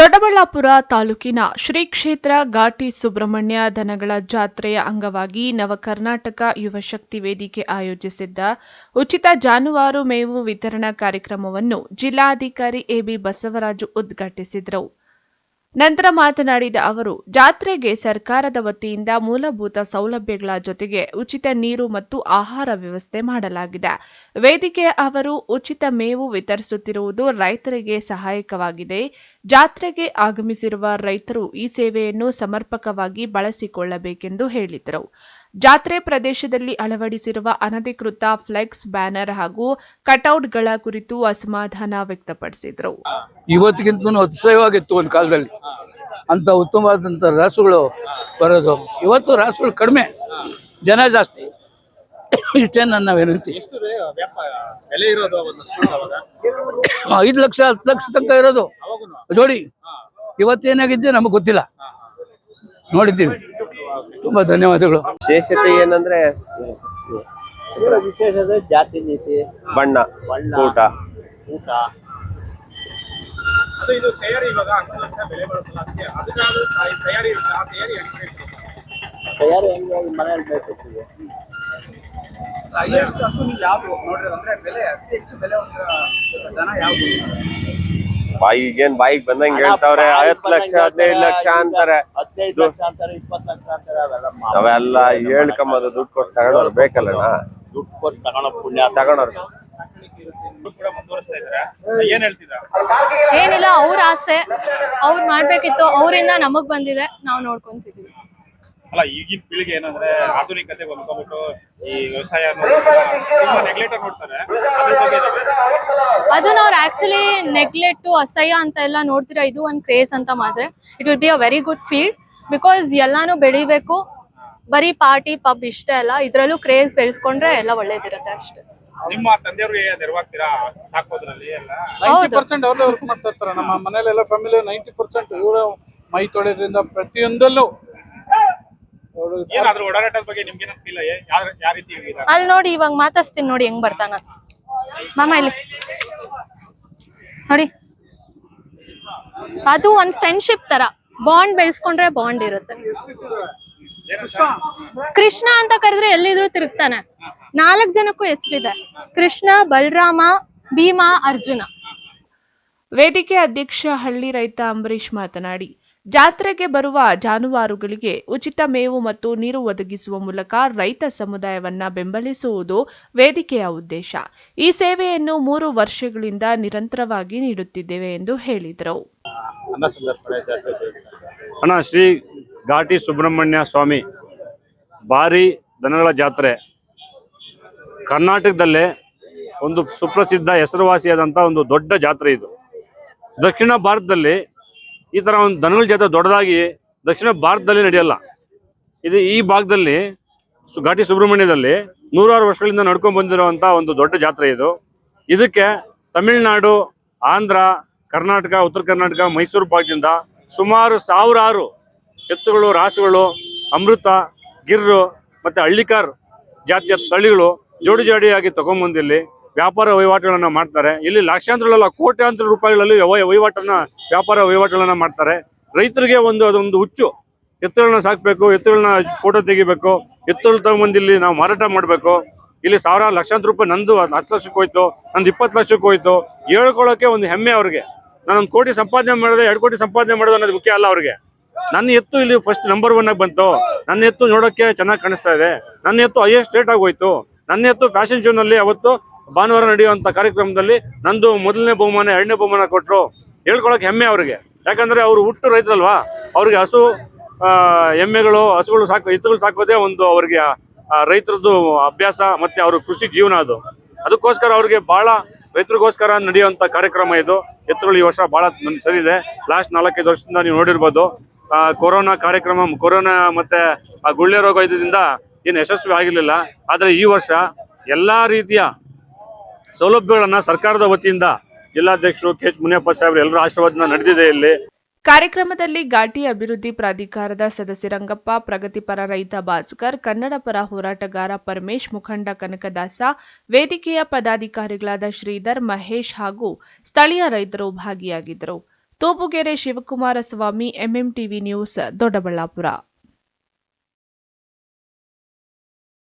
ದೊಡ್ಡಬಳ್ಳಾಪುರ ತಾಲೂಕಿನ ಶ್ರೀ ಕ್ಷೇತ್ರ ಘಾಟಿ ಸುಬ್ರಹ್ಮಣ್ಯ ದನಗಳ ಜಾತ್ರೆಯ ಅಂಗವಾಗಿ ನವಕರ್ನಾಟಕ ಯುವಶಕ್ತಿ ವೇದಿಕೆ ಆಯೋಜಿಸಿದ್ದ ಉಚಿತ ಜಾನುವಾರು ಮೇವು ವಿತರಣಾ ಕಾರ್ಯಕ್ರಮವನ್ನು ಜಿಲ್ಲಾಧಿಕಾರಿ ಎಬಿ ಬಸವರಾಜು ಉದ್ಘಾಟಿಸಿದರು. ನಂತರ ಮಾತನಾಡಿದ ಅವರು, ಜಾತ್ರೆಗೆ ಸರ್ಕಾರದ ವತಿಯಿಂದ ಮೂಲಭೂತ ಸೌಲಭ್ಯಗಳ ಜೊತೆಗೆ ಉಚಿತ ನೀರು ಮತ್ತು ಆಹಾರ ವ್ಯವಸ್ಥೆ ಮಾಡಲಾಗಿದೆ. ವೇದಿಕೆಯ ಅವರು ಉಚಿತ ಮೇವು ವಿತರಿಸುತ್ತಿರುವುದು ರೈತರಿಗೆ ಸಹಾಯಕವಾಗಿದೆ. ಜಾತ್ರೆಗೆ ಆಗಮಿಸಿರುವ ರೈತರು ಈ ಸೇವೆಯನ್ನು ಸಮರ್ಪಕವಾಗಿ ಬಳಸಿಕೊಳ್ಳಬೇಕೆಂದು ಹೇಳಿದರು. ಜಾತ್ರೆ ಪ್ರದೇಶದಲ್ಲಿ ಅಳವಡಿಸಿರುವ ಅನಧಿಕೃತ ಫ್ಲೆಕ್ಸ್, ಬ್ಯಾನರ್ ಹಾಗೂ ಕಟೌಟ್ಗಳ ಕುರಿತು ಅಸಮಾಧಾನ ವ್ಯಕ್ತಪಡಿಸಿದರು. ಇವತ್ತಿಗಿಂತ ಅತಿಶಯವಾಗಿತ್ತು ಒಂದು ಕಾಲದಲ್ಲಿ ಅಂತ ಉತ್ತಮವಾದಂಥ ರಾಸುಗಳು ಬರೋದು. ಇವತ್ತು ರಾಸುಗಳು ಕಡಿಮೆ, ಜನ ಜಾಸ್ತಿ. ಇಷ್ಟೇ ನನ್ನ ವಿನಂತಿ. 5 ಲಕ್ಷ 10 ಲಕ್ಷ ತನಕ ಇರೋದು ಜೋಡಿ. ಇವತ್ತೇನಾಗಿದ್ದೆ ನಮಗೆ ಗೊತ್ತಿಲ್ಲ, ನೋಡಿದ್ದೀವಿ. ತುಂಬಾ ಧನ್ಯವಾದಗಳು. ವಿಶೇಷತೆ ಏನಂದ್ರೆ ವಿಶೇಷತೆ ಜಾತಿ ನೀತಿ, ಬಣ್ಣ, ಊಟ. ತಯಾರಿ ಹೆಂಗೆ ಮನೆಯಲ್ಲಿ ಬೇಕಿರ್ತೀವಿ. ಬಾಯಿಗೇನ್ ಬಾಯಿಗೆ ಬಂದಂಗೆ ಹೇಳ್ತಾವ್ರೆ. 10 ಲಕ್ಷ 15 ಲಕ್ಷ ಅಂತಾರೆ, 15 ಲಕ್ಷ ಅಂತಾರೆ, 20 ಲಕ್ಷ ಅಂತಾರೆ. ಅವೆಲ್ಲ ಹೇಳ್ಕೊಂಬದು ದುಡ್ಡು ಕೊಟ್ಟು ತಗೊಂಡವ್ರು ಬೇಕಲ್ಲಣ್ಣ. ದುಡ್ಡು ಕೊಟ್ಟು ತಗೊಳೋ ಪುಣ್ಯ ತಗೊಂಡವ್ರು ಏನಿಲ್ಲ, ಅವ್ರ ಆಸೆ ಅವ್ರು ಮಾಡ್ಬೇಕಿತ್ತು, ಅವರಿಂದ ನಮಗ್ ಬಂದಿದೆ, ನಾವು ನೋಡ್ಕೊಂತಿದೀವಿ. ಅಲ್ಲ, ಈಗಿನ ಪೀಳಿಗೆ ಏನಂದ್ರೆ ಆಧುನಿಕತೆ ಬಂದ್ಕೊಂಡ್ಬಿಟ್ಟು ಈ ವ್ಯವಸಾಯ ನೆಗ್ಲೆಕ್ಟ್ ನೋಡ್ತಾರೆ. ಅದನ್ನ ಅವ್ರು ಆಕ್ಚುಲಿ ನೆಗ್ಲೆಕ್ಟ್, ಅಸಹ್ಯ ಅಂತ ಎಲ್ಲ ನೋಡ್ತೀರಾ. ಇದು ಒಂದ್ ಕ್ರೇಜ್ ಅಂತ ಮಾತ್ರ it will be a very good field. Because ಎಲ್ಲಾನು ಬೆಳಿಬೇಕು, ಬರೀ ಪಾರ್ಟಿ ಪಬ್ ಇಷ್ಟೇ ಅಲ್ಲ, ಇದ್ರಲ್ಲೂ ಕ್ರೇಜ್ ಬೆಳೆಸ್ಕೊಂಡ್ರೆ ಎಲ್ಲ ಒಳ್ಳೇದಿರುತ್ತೆ ಅಷ್ಟೇ. ನಿಮ್ಮ ತಂದೆಯವ್ರಿಗೆ ನೆರವಾಗ್ತೀರಾ ಸಾಕೋದ್ರಲ್ಲಿ? ಎಲ್ಲ 90% ಅವ್ರೇ ವರ್ಕ್ ಮಾಡ್ತಾ ಇರ್ತಾರೆ. ನಮ್ಮ ಮನೇಲೆಲ್ಲ ಫ್ಯಾಮಿಲಿ 90% ಇವರು ಮೈ ತೊಳೆದ್ರಿಂದ ಪ್ರತಿಯೊಂದಲ್ಲೂ. ಏನಾದ್ರೂ ಓಡಾಟದ ಬಗ್ಗೆ ನಿಮ್ಗೆ ಫೀಲ್ ಯಾವ ರೀತಿ? ಅಲ್ಲಿ ನೋಡಿ, ಇವಾಗ ಮಾತಾಡ್ಸ್ತೀನಿ ನೋಡಿ ಹೆಂಗ್ ಬರ್ತಾನ ಮಾಮ. ಇಲ್ಲಿ ನೋಡಿ, ಅದು ಒಂದ್ ಫ್ರೆಂಡ್ಶಿಪ್ ತರ ಬಾಂಡ್ ಬೆಳೆಸ್ಕೊಂಡ್ರೆ ಬಾಂಡ್ ಇರುತ್ತೆ. ಕೃಷ್ಣ ಅಂತ ಕರೆದ್ರೆ ಎಲ್ಲಿದ್ರು ತಿರುಗ್ತಾನೆ. 4 ಜನಕ್ಕೂ ಹೆಸರಿದೆ: ಕೃಷ್ಣ, ಬಲರಾಮ, ಭೀಮ, ಅರ್ಜುನ. ವೇದಿಕೆ ಅಧ್ಯಕ್ಷ ಹಳ್ಳಿ ರೈತ ಅಂಬರೀಶ್ ಮಾತನಾಡಿ, ಜಾತ್ರೆಗೆ ಬರುವ ಜಾನುವಾರುಗಳಿಗೆ ಉಚಿತ ಮೇವು ಮತ್ತು ನೀರು ಒದಗಿಸುವ ಮೂಲಕ ರೈತ ಸಮುದಾಯವನ್ನ ಬೆಂಬಲಿಸುವುದು ವೇದಿಕೆಯ ಉದ್ದೇಶ. ಈ ಸೇವೆಯನ್ನು 3 ವರ್ಷಗಳಿಂದ ನಿರಂತರವಾಗಿ ನೀಡುತ್ತಿದ್ದೇವೆ ಎಂದು ಹೇಳಿದರು. ಅಣ್ಣ, ಶ್ರೀ ಘಾಟಿ ಸುಬ್ರಹ್ಮಣ್ಯ ಸ್ವಾಮಿ ಭಾರಿ ದನಗಳ ಜಾತ್ರೆ ಕರ್ನಾಟಕದಲ್ಲೇ ಒಂದು ಸುಪ್ರಸಿದ್ಧ ಹೆಸರುವಾಸಿಯಾದಂಥ ಒಂದು ದೊಡ್ಡ ಜಾತ್ರೆ ಇದು. ದಕ್ಷಿಣ ಭಾರತದಲ್ಲಿ ಈ ಥರ ಒಂದು ದನಗಳ ಜಾತ್ರೆ ದೊಡ್ಡದಾಗಿ ದಕ್ಷಿಣ ಭಾರತದಲ್ಲಿ ನಡೆಯಲ್ಲ. ಇದು ಈ ಭಾಗದಲ್ಲಿ ಘಾಟಿ ಸುಬ್ರಹ್ಮಣ್ಯದಲ್ಲಿ 100 ವರ್ಷಗಳಿಂದ ನಡ್ಕೊಂಡು ಬಂದಿರುವಂಥ ಒಂದು ದೊಡ್ಡ ಜಾತ್ರೆ ಇದು. ಇದಕ್ಕೆ ತಮಿಳುನಾಡು, ಆಂಧ್ರ, ಕರ್ನಾಟಕ, ಉತ್ತರ ಕರ್ನಾಟಕ, ಮೈಸೂರು ಭಾಗದಿಂದ ಸುಮಾರು 1000 ಎತ್ತುಗಳು, ರಾಸುಗಳು, ಅಮೃತ, ಗಿರ್ರು ಮತ್ತು ಹಳ್ಳಿಕಾರ್ ಜಾತಿಯ ತಳಿಗಳು ಜೋಡಿ ಜೋಡಿಯಾಗಿ ತಗೊಂಬಂದಿಲ್ಲಿ ವ್ಯಾಪಾರ ವಹಿವಾಟುಗಳನ್ನು ಮಾಡ್ತಾರೆ. ಇಲ್ಲಿ ಲಕ್ಷಾಂತರ ಕೋಟ್ಯಾಂತರ ರೂಪಾಯಿಗಳಲ್ಲಿ ವ್ಯಾಪಾರ ವಹಿವಾಟುಗಳನ್ನು ಮಾಡ್ತಾರೆ. ರೈತರಿಗೆ ಅದೊಂದು ಹುಚ್ಚು. ಎತ್ತುಗಳನ್ನ ಸಾಕಬೇಕು, ಎತ್ತುಗಳನ್ನ ಫೋಟೋ ತೆಗಿಬೇಕು, ಎತ್ತುಗಳು ತಗೊಂಬಂದಿಲ್ಲಿ ನಾವು ಮಾರಾಟ ಮಾಡಬೇಕು. ಇಲ್ಲಿ ಲಕ್ಷಾಂತರ ರೂಪಾಯಿ ನಂದು 10 ಲಕ್ಷಕ್ಕೆ ಹೋಯ್ತು, ನಂದು 20 ಲಕ್ಷಕ್ಕೆ ಹೋಯ್ತು. ಹೇಳ್ಕೊಳ್ಳೋಕೆ ಒಂದು ಹೆಮ್ಮೆ ಅವ್ರಿಗೆ. ನಾನು 1 ಕೋಟಿ ಸಂಪಾದನೆ ಮಾಡಿದೆ, 2 ಕೋಟಿ ಸಂಪಾದನೆ ಮಾಡೋದು ಅನ್ನೋದು ಮುಖ್ಯ ಅಲ್ಲ ಅವ್ರಿಗೆ. ನನ್ನ ಎತ್ತು ಇಲ್ಲಿ ಫಸ್ಟ್ ನಂಬರ್ 1 ಆಗಿ ಬಂತು, ನನ್ನ ಎತ್ತು ನೋಡೋಕ್ಕೆ ಚೆನ್ನಾಗಿ ಕಾಣಿಸ್ತಾ ಇದೆ, ನನ್ನ ಎತ್ತು ಹೈಯೆಸ್ಟ್ ರೇಟ್ ಆಗಿ ಹೋಯ್ತು, ನನ್ನ ಎತ್ತು ಫ್ಯಾಷನ್ ಶೋನಲ್ಲಿ ಅವತ್ತು ಭಾನುವಾರ ನಡೆಯುವಂಥ ಕಾರ್ಯಕ್ರಮದಲ್ಲಿ ನಂದು 1ನೇ ಬಹುಮಾನ 2ನೇ ಬಹುಮಾನ ಕೊಟ್ಟರು. ಹೇಳ್ಕೊಳಕ್ಕೆ ಹೆಮ್ಮೆ ಅವ್ರಿಗೆ. ಯಾಕಂದರೆ ಅವರು ಹುಟ್ಟು ರೈತರಲ್ವಾ, ಅವ್ರಿಗೆ ಹಸು, ಎಮ್ಮೆಗಳು, ಹಸುಗಳು ಎತ್ತುಗಳು ಸಾಕೋದೇ ಒಂದು ಅವ್ರಿಗೆ ರೈತರದ್ದು ಅಭ್ಯಾಸ ಮತ್ತು ಅವ್ರ ಕೃಷಿ ಜೀವನ ಅದು. ಅದಕ್ಕೋಸ್ಕರ ಅವ್ರಿಗೆ ಭಾಳ ರೈತರಿಗೋಸ್ಕರ ನಡೆಯುವಂಥ ಕಾರ್ಯಕ್ರಮ ಇದು. ಎತ್ತುಗಳು ಈ ವರ್ಷ ಭಾಳ ಸರಿ ಇದೆ. ಲಾಸ್ಟ್ 4-5 ವರ್ಷದಿಂದ ನೀವು ನೋಡಿರ್ಬೋದು, ಕೊರೋನಾ ಕಾರ್ಯಕ್ರಮ, ಕೊರೋನಾ ಮತ್ತು ಆ ಗುಳ್ಳೆ ರೋಗ ಇದರಿಂದ ಏನು ಯಶಸ್ವಿ ಆಗಿರಲಿಲ್ಲ. ಆದರೆ ಈ ವರ್ಷ ಎಲ್ಲ ರೀತಿಯ ಸೌಲಭ್ಯಗಳನ್ನು ಸರ್ಕಾರದ ವತಿಯಿಂದ ಜಿಲ್ಲಾಧ್ಯಕ್ಷರು ಕೆ.ಎಚ್. ಮುನಿಯಪ್ಪ ಸಾಹೇಬರು ಎಲ್ಲರ ಆಶೀರ್ವಾದದಿಂದ ನಡೆದಿದೆ. ಇಲ್ಲಿ ಕಾರ್ಯಕ್ರಮದಲ್ಲಿ ಘಾಟಿ ಅಭಿವೃದ್ಧಿ ಪ್ರಾಧಿಕಾರದ ಸದಸ್ಯ ರಂಗಪ್ಪ, ಪ್ರಗತಿಪರ ರೈತ ಭಾಸ್ಕರ್, ಕನ್ನಡ ಪರ ಹೋರಾಟಗಾರ ಪರಮೇಶ್, ಮುಖಂಡ ಕನಕದಾಸ, ವೇದಿಕೆಯ ಪದಾಧಿಕಾರಿಗಳಾದ ಶ್ರೀಧರ್, ಮಹೇಶ್ ಹಾಗೂ ಸ್ಥಳೀಯ ರೈತರು ಭಾಗಿಯಾಗಿದ್ದರು. ತೋಪುಗೆರೆ ಶಿವಕುಮಾರ ಸ್ವಾಮಿ, ಎಂಎಂಟಿವಿ ನ್ಯೂಸ್, ದೊಡ್ಡಬಳ್ಳಾಪುರ.